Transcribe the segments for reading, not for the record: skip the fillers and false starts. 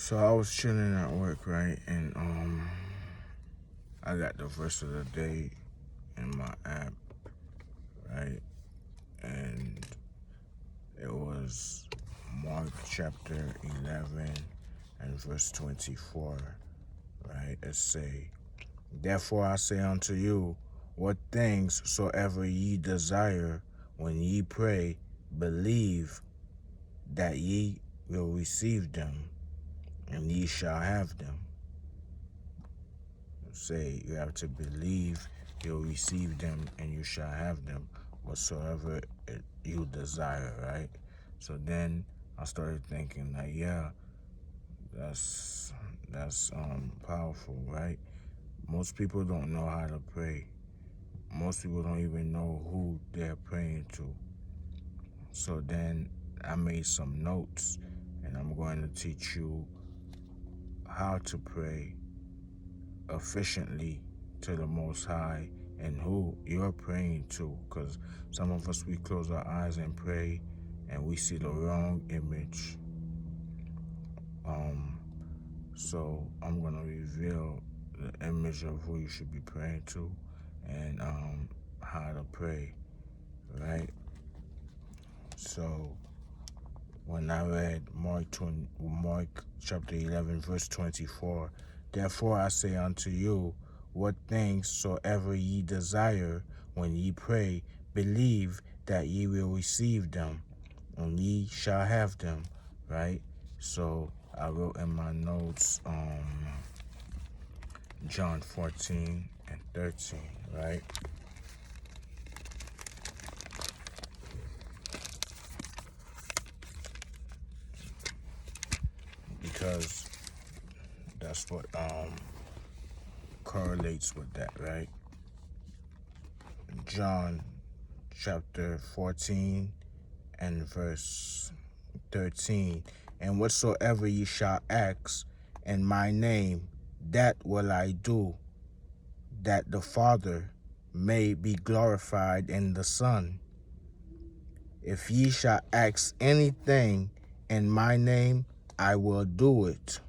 So I was chilling at work, right? And I got the verse of the day in my app, right? And it was Mark chapter 11 and verse 24, right? It say, "Therefore I say unto you, what things soever ye desire when ye pray, believe that ye will receive them, and ye shall have them." Say you have to believe you'll receive them and you shall have them whatsoever you desire, right? So then I started thinking like, yeah, that's powerful, right? Most people don't know how to pray. Most people don't even know who they're praying to. So then I made some notes, and I'm going to teach you how to pray efficiently to the Most High and who you're praying to. Because some of us, we close our eyes and pray and we see the wrong image. So I'm going to reveal the image of who you should be praying to and how to pray, right? So when I read Mark chapter 11, verse 24, "Therefore I say unto you, what things soever ye desire when ye pray, believe that ye will receive them, and ye shall have them," right? So I wrote in my notes John 14 and 13, right? Because that's what correlates with that, right? John chapter 14 and verse 13. "And whatsoever ye shall ask in my name, that will I do, that the Father may be glorified in the Son. If ye shall ask anything in my name, I will do it.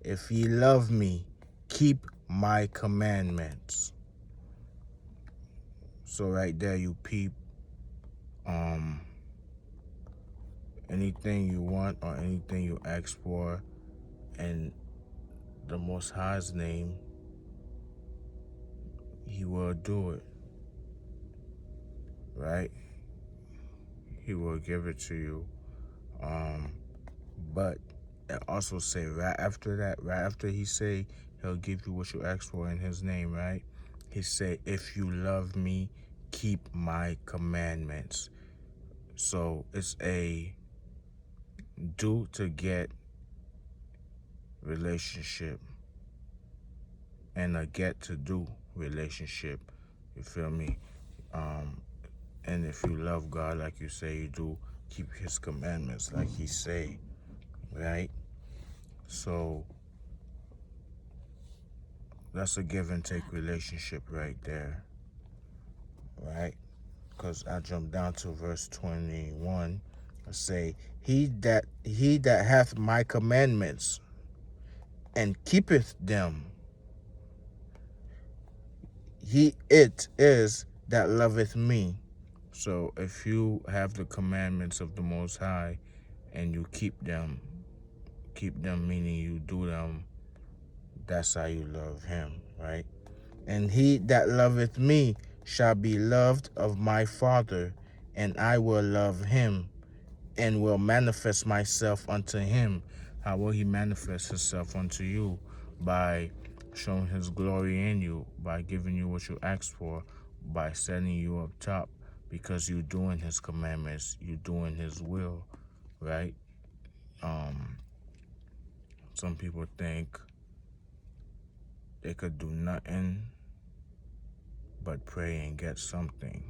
If ye love me, keep my commandments." So right there you peep, anything you want or anything you ask for in the Most High's name, He will do it, right? He will give it to you. But it also say right after that, right after He say He'll give you what you ask for in His name, right? He say, "If you love me, keep my commandments." So it's a do to get relationship and a get to do relationship. You feel me? And if you love God like you say you do, keep His commandments like He say, right? So that's a give and take relationship right there, right? Because I jump down to verse 21. I say, he that hath my commandments and keepeth them, it is that loveth me. So if you have the commandments of the Most High and you keep them meaning you do them, that's how you love Him, right? "And he that loveth me shall be loved of my Father, and I will love him, and will manifest myself unto him." How will He manifest Himself unto you? By showing His glory in you, by giving you what you ask for, by setting you up top, because you're doing His commandments, you're doing His will, right? Some people think they could do nothing but pray and get something.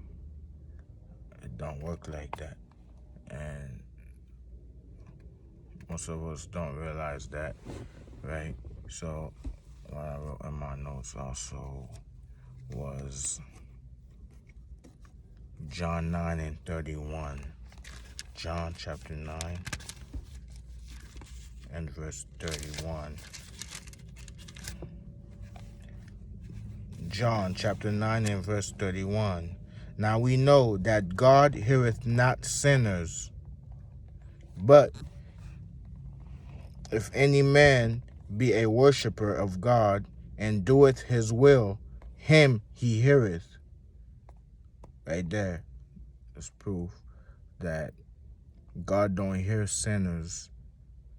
It don't work like that. And most of us don't realize that, right? So what I wrote in my notes also was John 9 and 31. John chapter 9 and verse 31. John chapter 9 and verse 31. Now we know that God heareth not sinners, but if any man be a worshipper of God and doeth his will, him he heareth. Right there is proof that God don't hear sinners,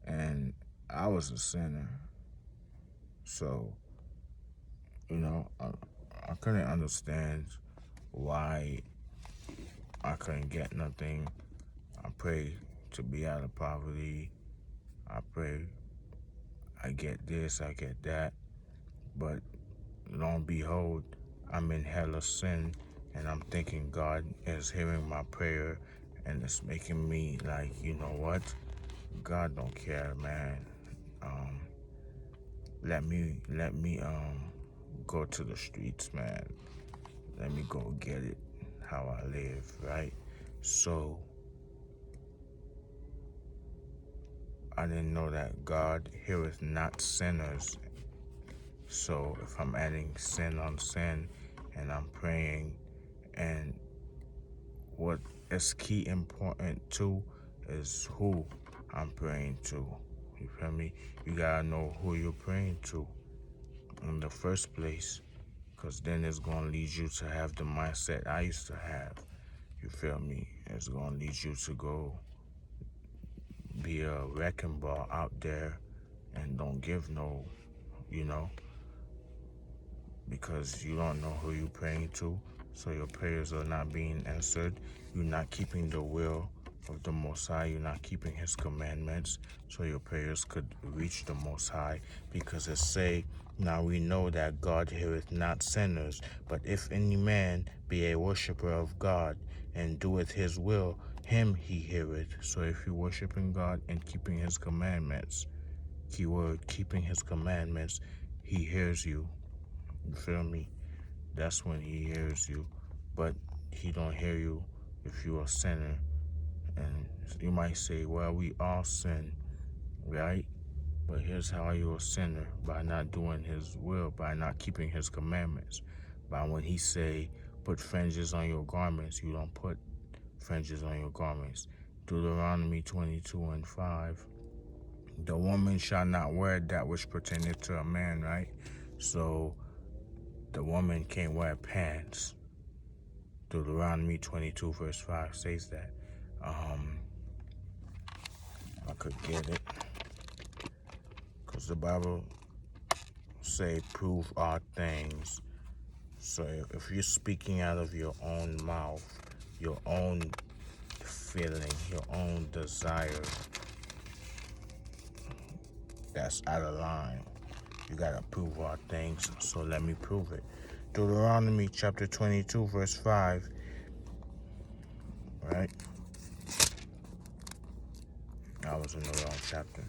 and I was a sinner. So, I couldn't understand why I couldn't get nothing. I pray to be out of poverty. I pray I get this, I get that. But lo and behold, I'm in hella sin, and I'm thinking God is hearing my prayer, and it's making me like, you know what? God don't care, man. Let me go to the streets, man. Let me go get it how I live, right? So I didn't know that God heareth not sinners. So if I'm adding sin on sin and I'm praying, and what is key important too is who I'm praying to. You feel me? You gotta know who you're praying to in the first place, because then it's gonna lead you to have the mindset I used to have. You feel me? It's gonna lead you to go be a wrecking ball out there and don't give no, because you don't know who you're praying to, so your prayers are not being answered. You're not keeping the will of the Most High. You're not keeping His commandments, so your prayers could reach the Most High, because it say, now we know that God heareth not sinners, but if any man be a worshipper of God and doeth His will, him He heareth. So if you're worshiping God and keeping His commandments, keyword, keeping His commandments, He hears you. You feel me? That's when He hears you. But He don't hear you if you're a sinner. And you might say, well, we all sin, right? But here's how you're a sinner: by not doing His will, by not keeping His commandments. By when He say, put fringes on your garments, you don't put fringes on your garments. Deuteronomy 22 and 5. The woman shall not wear that which pertaineth to a man, right? So the woman can't wear pants. Deuteronomy 22 verse 5 says that. I could get it, because the Bible say prove all things. So if you're speaking out of your own mouth, your own feeling, your own desire, that's out of line. You gotta prove all things, so let me prove it. Deuteronomy chapter 22 verse 5, right? I was in the wrong chapter.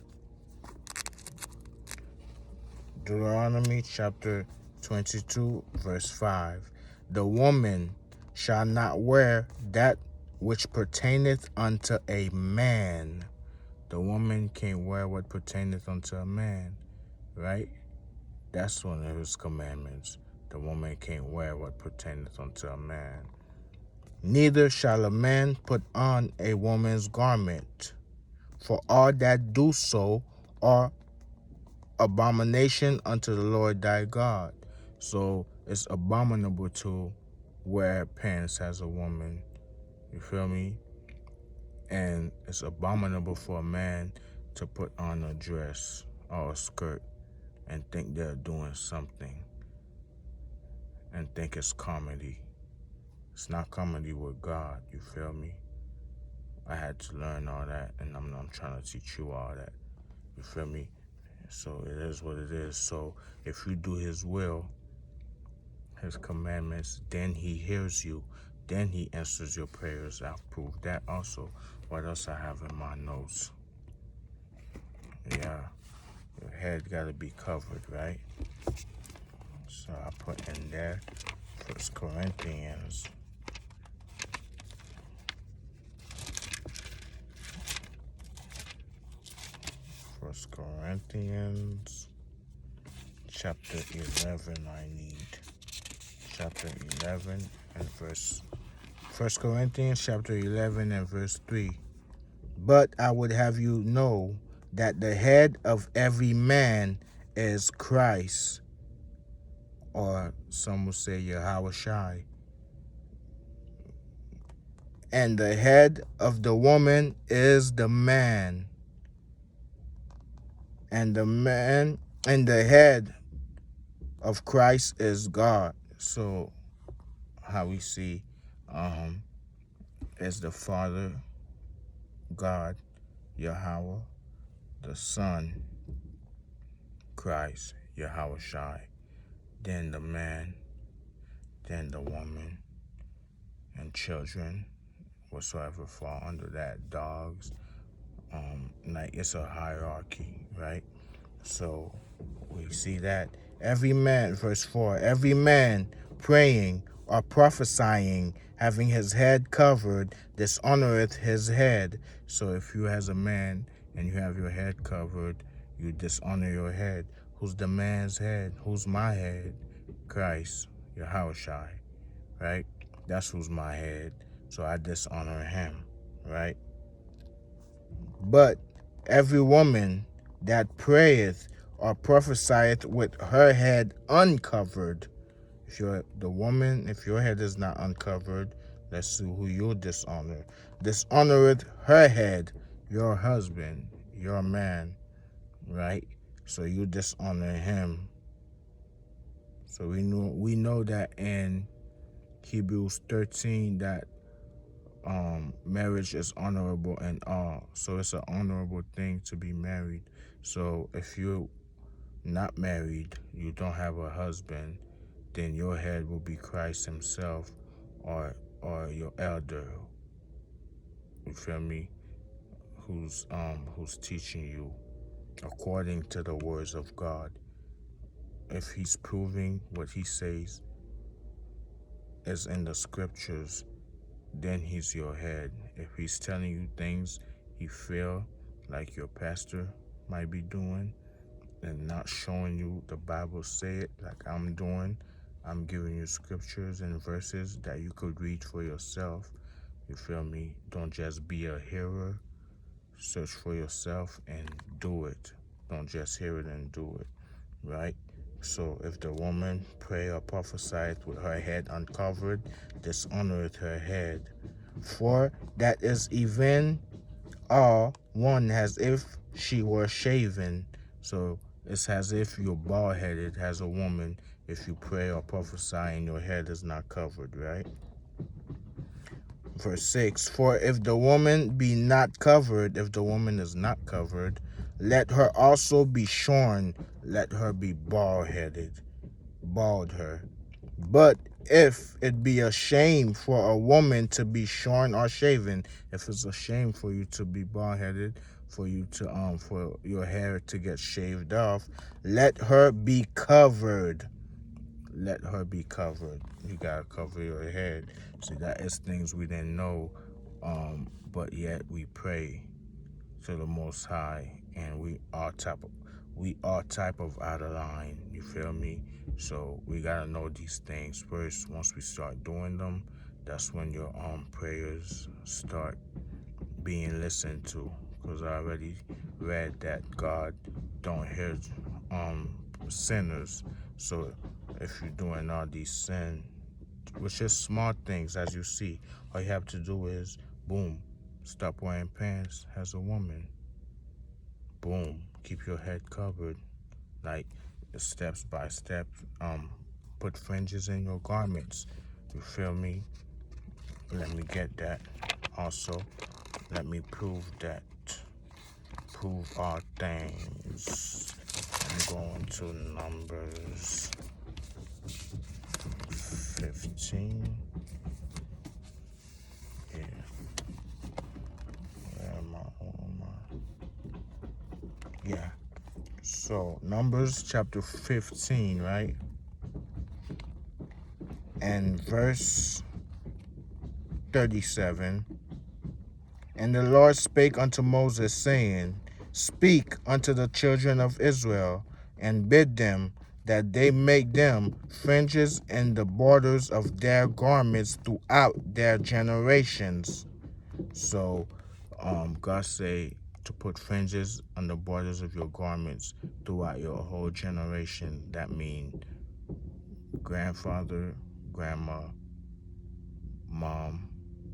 Deuteronomy chapter 22 verse 5. The woman shall not wear that which pertaineth unto a man. The woman can't wear what pertaineth unto a man, right? That's one of His commandments. The woman can't wear what pertaineth unto a man. Neither shall a man put on a woman's garment, for all that do so are abomination unto the Lord thy God. So it's abominable to wear pants as a woman. You feel me? And it's abominable for a man to put on a dress or a skirt and think they're doing something and think it's comedy. It's not comedy with God, you feel me? I had to learn all that, and I'm trying to teach you all that. You feel me? So it is what it is. So if you do His will, His commandments, then He hears you. Then He answers your prayers. I've proved that also. What else I have in my notes? Yeah, your head got to be covered, right? So I put in there 1 Corinthians. First Corinthians chapter 11. I need chapter 11 and verse. First Corinthians chapter 11 and verse 3. But I would have you know that the head of every man is Christ, or some will say Yahweh Shai. And the head of the woman is the man. And the head of Christ is God. So how we see is the Father, God, Yahweh, the Son, Christ, Yahweh Shai, then the man, then the woman, and children, whatsoever fall under that, dogs. Like it's a hierarchy, right? So we see that every man, verse 4, every man praying or prophesying, having his head covered, dishonoreth his head. So if you as a man and you have your head covered, you dishonor your head. Who's the man's head? Who's my head? Christ, Yahweh Shai, right? That's who's my head. So I dishonor him, right? But every woman that prayeth or prophesieth with her head uncovered. If you're the woman, if your head is not uncovered, let's see who you dishonor. Dishonoreth her head, your husband, your man, right? So you dishonor him. So we know that in Hebrews 13 that marriage is honorable and all. So it's an honorable thing to be married. So if you're not married, you don't have a husband, then your head will be Christ himself or your elder. You feel me? Who's teaching you according to the words of God. If he's proving what he says is in the scriptures, then he's your head. If he's telling you things he feel like your pastor might be doing and not showing you the Bible say it like I'm doing, I'm giving you scriptures and verses that you could read for yourself. You feel me? Don't just be a hearer. Search for yourself and do it. Don't just hear it and do it, right? So if the woman pray or prophesieth with her head uncovered, dishonoreth her head. For that is even all one as if she were shaven. So it's as if you're bald-headed as a woman if you pray or prophesy and your head is not covered, right? Verse 6, for if the woman be not covered, if the woman is not covered, let her also be shorn, let her be bald-headed, bald her. But if it be a shame for a woman to be shorn or shaven, if it's a shame for you to be bald-headed, for you to for your hair to get shaved off, let her be covered. Let her be covered. You gotta cover your head. See, that is things we didn't know, but yet we pray to the Most High, and we are type of out of line. You feel me? So we gotta know these things first. Once we start doing them, that's when your prayers start being listened to. Because I already read that God don't hear sinners. So if you're doing all these sin, which is small things, as you see, all you have to do is boom, stop wearing pants as a woman. Boom, keep your head covered, like steps by step. Put fringes in your garments. You feel me? Let me get that. Also, let me prove that. Prove all things. I'm going to Numbers 15. Yeah. Where am I? Yeah. So, Numbers chapter 15, right? And verse 37. And the Lord spake unto Moses, saying, Speak unto the children of Israel, and bid them that they make them fringes in the borders of their garments throughout their generations. So God say to put fringes on the borders of your garments throughout your whole generation. That means grandfather, grandma, mom,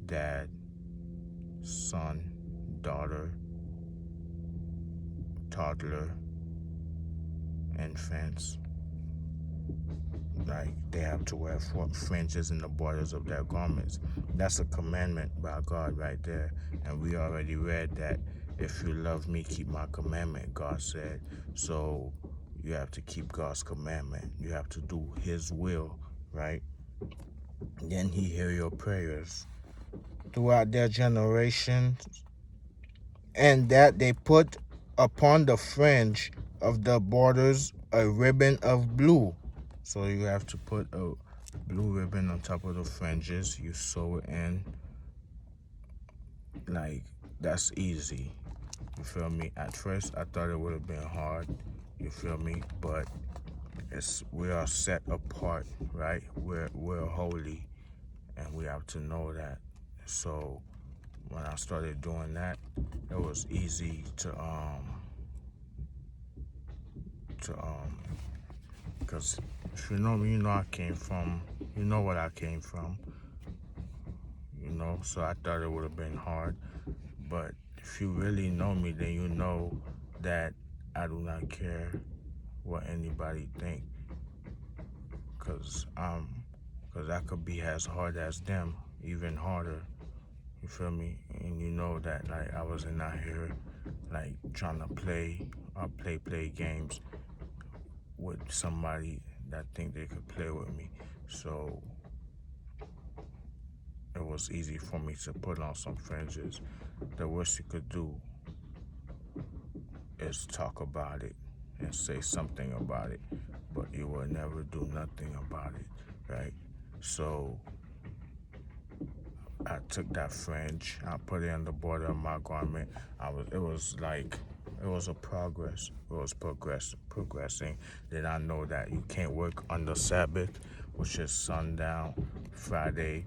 dad, son, daughter, toddler, infants. Like they have to wear fringes in the borders of their garments. That's a commandment by God right there. And we already read that if you love me, keep my commandment, God said. So you have to keep God's commandment. You have to do his will, right? Then he hear your prayers throughout their generations, and that they put upon the fringe of the borders a ribbon of blue. So you have to put a blue ribbon on top of the fringes. You sew it in. Like, that's easy. You feel me? At first, I thought it would have been hard. You feel me? But we are set apart, right? We're holy, and we have to know that. So when I started doing that, it was easy to because if you know me, you know I came from, you know what I came from, so I thought it would have been hard. But if you really know me, then you know that I do not care what anybody think, because I could be as hard as them, even harder. You feel me? And you know that, like, I wasn't out here like trying to play games with somebody that think they could play with me. So it was easy for me to put on some fringes. The worst you could do is talk about it and say something about it, but you will never do nothing about it, right? So I took that fringe, I put it on the border of my garment. It was a progress. It was progressing. Then I know that you can't work on the Sabbath, which is sundown, Friday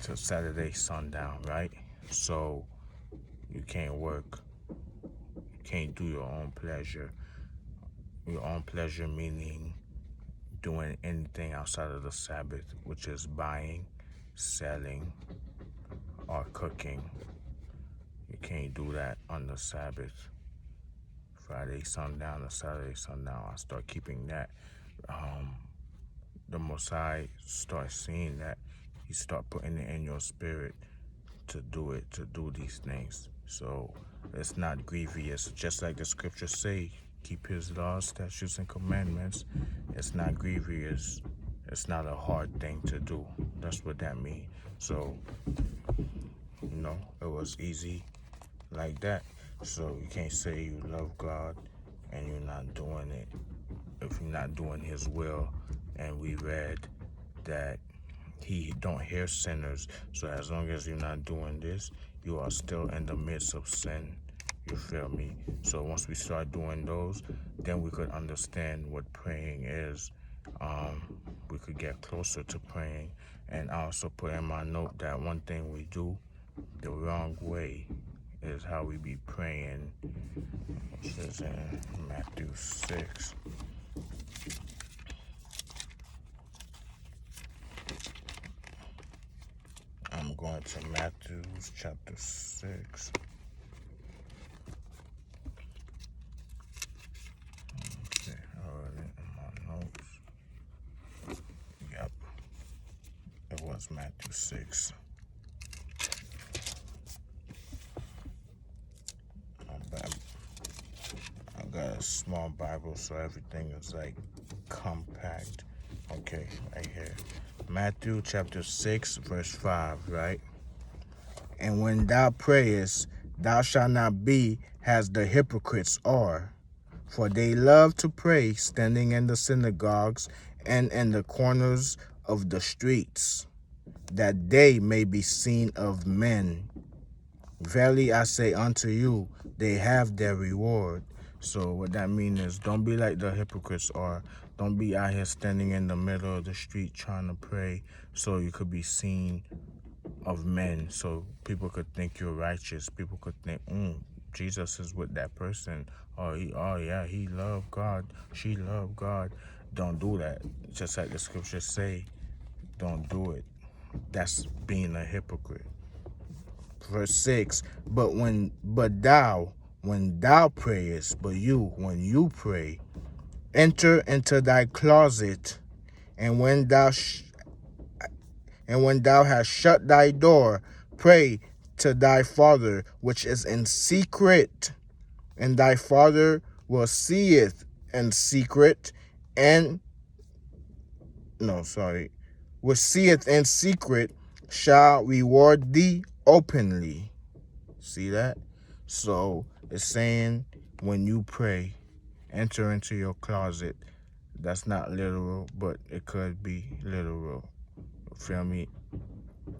to Saturday sundown, right? So you can't work. You can't do your own pleasure. Your own pleasure meaning doing anything outside of the Sabbath, which is buying, selling, or cooking. You can't do that on the Sabbath. Friday sundown or Saturday sundown, I start keeping that. The Most High start seeing that. He start putting it in your spirit to do it, to do these things. So it's not grievous. Just like the scriptures say, keep his laws, statutes, and commandments. It's not grievous. It's not a hard thing to do. That's what that means. So, it was easy like that. So you can't say you love God and you're not doing it. If you're not doing his will, and we read that he don't hear sinners. So as long as you're not doing this, you are still in the midst of sin. You feel me? So once we start doing those, then we could understand what praying is. We could get closer to praying. And I also put in my note that one thing we do the wrong way is how we be praying. It says in Matthew 6. I'm going to Matthew chapter 6. Okay, I wrote it in my notes. Yep, it was Matthew 6. I got a small Bible, so everything is like compact. Okay, right here. Matthew chapter 6, verse 5, right? And when thou prayest, thou shalt not be as the hypocrites are, for they love to pray standing in the synagogues and in the corners of the streets, that they may be seen of men. Verily I say unto you, they have their reward. So what that means is, don't be like the hypocrites are. Don't be out here standing in the middle of the street trying to pray so you could be seen of men, so people could think you're righteous. People could think, Jesus is with that person. Oh yeah, he loved God. She loved God. Don't do that. Just like the scriptures say, don't do it. That's being a hypocrite. Verse 6, when thou prayest, when you pray, enter into thy closet, and when thou hast shut thy door, pray to thy Father which is in secret, and thy Father will seeth in secret, which seeth in secret shall reward thee openly. See that? So it's saying, when you pray, enter into your closet. That's not literal, but it could be literal. Feel me?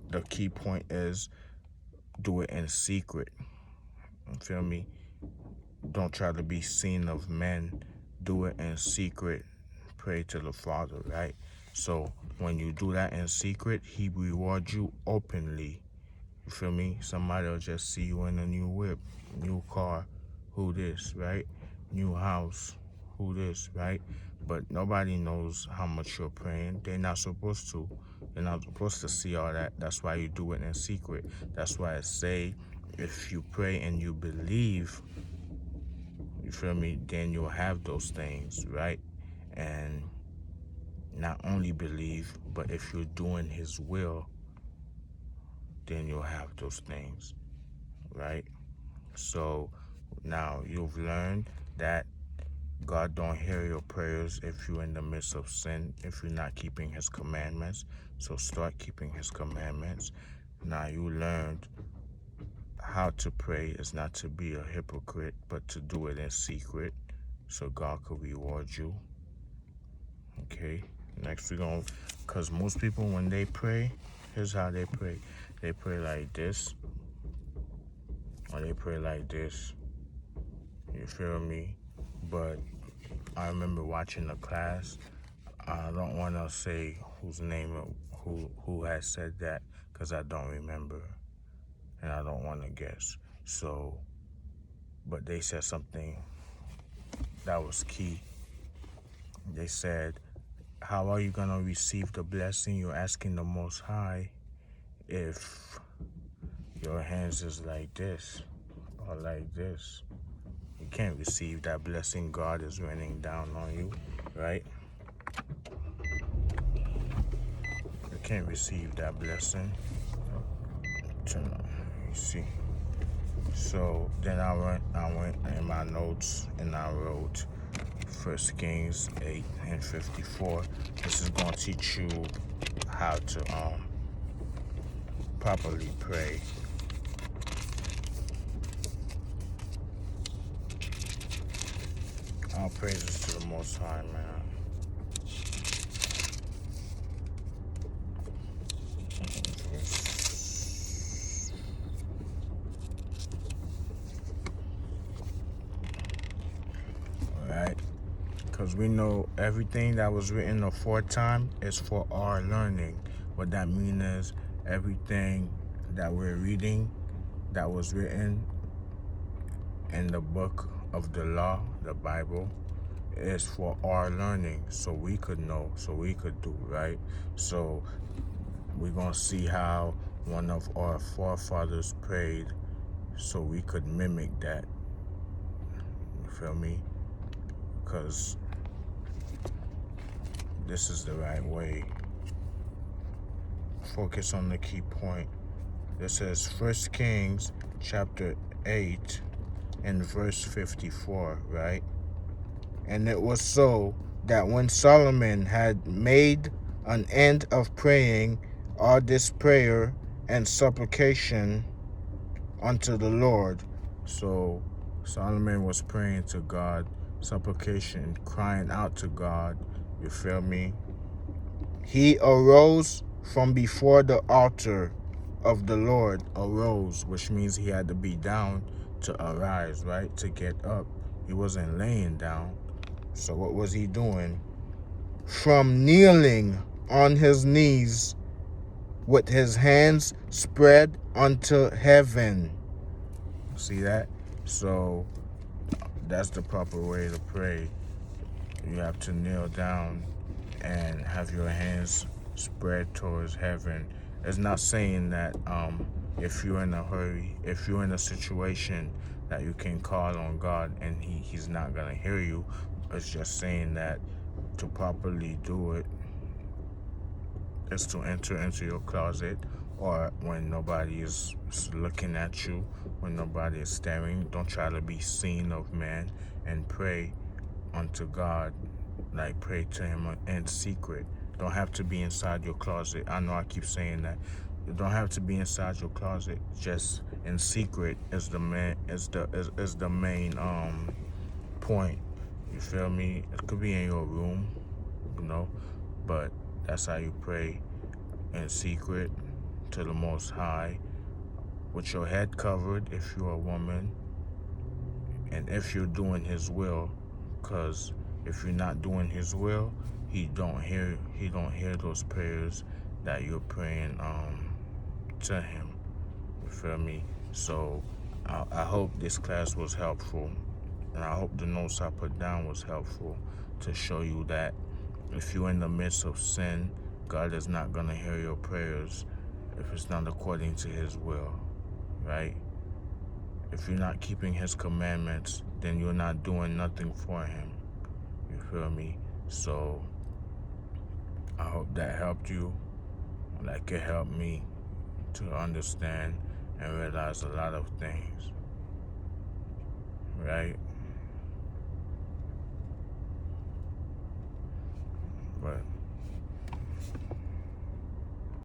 The key point is, do it in secret. Feel me? Don't try to be seen of men. Do it in secret. Pray to the Father, right? So when you do that in secret, he rewards you openly. You feel me? Somebody will just see you in a new whip, new car. Who this, right? New house. Who this, right? But nobody knows how much you're praying. They're not supposed to. They're not supposed to see all that. That's why you do it in secret. That's why I say, if you pray and you believe, you feel me, then you'll have those things, right? And not only believe, but if you're doing his will, then you'll have those things, right? So now you've learned that God don't hear your prayers if you're in the midst of sin, if you're not keeping his commandments. So start keeping his commandments. Now you learned how to pray is not to be a hypocrite, but to do it in secret so God could reward you. Okay, next we're going to, because most people, when they pray, here's how they pray. They pray like this, or they pray like this. You feel me? But I remember watching a class. I don't want to say whose name, who has said that, because I don't remember, and I don't want to guess. So, but they said something that was key. They said, how are you going to receive the blessing you're asking the Most High if your hands is like this or like this? You can't receive that blessing. God is raining down on you, right? You can't receive that blessing. You see. So then I went in my notes and I wrote 1 Kings 8 and 54. This is going to teach you how to properly pray. All praises to the Most High, man. Alright? Because we know everything that was written aforetime is for our learning. What that means is, everything that we're reading that was written in the book of the law, the Bible, is for our learning, so we could know, so we could do, right? So we're going to see how one of our forefathers prayed so we could mimic that. You feel me? Because this is the right way. Focus on the key point. This says 1 Kings chapter 8 and verse 54, right? And it was so that when Solomon had made an end of praying all this prayer and supplication unto the Lord. So Solomon was praying to God, supplication, crying out to God. You feel me? He arose from before the altar of the Lord. Arose, which means he had to be down to arise, right? To get up. He wasn't laying down. So what was he doing? From kneeling on his knees with his hands spread unto heaven. See that? So that's the proper way to pray. You have to kneel down and have your hands spread towards heaven. It's not saying that if you're in a hurry, if you're in a situation that you can call on God and he's not going to hear you. It's just saying that to properly do it is to enter into your closet, or when nobody is looking at you, when nobody is staring. Don't try to be seen of man, and pray unto God, like pray to him in secret. Don't have to be inside your closet. I know I keep saying that. You don't have to be inside your closet. Just in secret is the main point. You feel me? It could be in your room, you know, but that's how you pray in secret to the Most High, with your head covered if you're a woman, and if you're doing His will, because if you're not doing His will, He don't hear those prayers that you're praying to Him. You feel me? So I hope this class was helpful, and I hope the notes I put down was helpful to show you that if you're in the midst of sin, God is not going to hear your prayers if it's not according to His will, right? If you're not keeping His commandments, then you're not doing nothing for Him. You feel me? So I hope that helped you, like it helped me to understand and realize a lot of things, right? But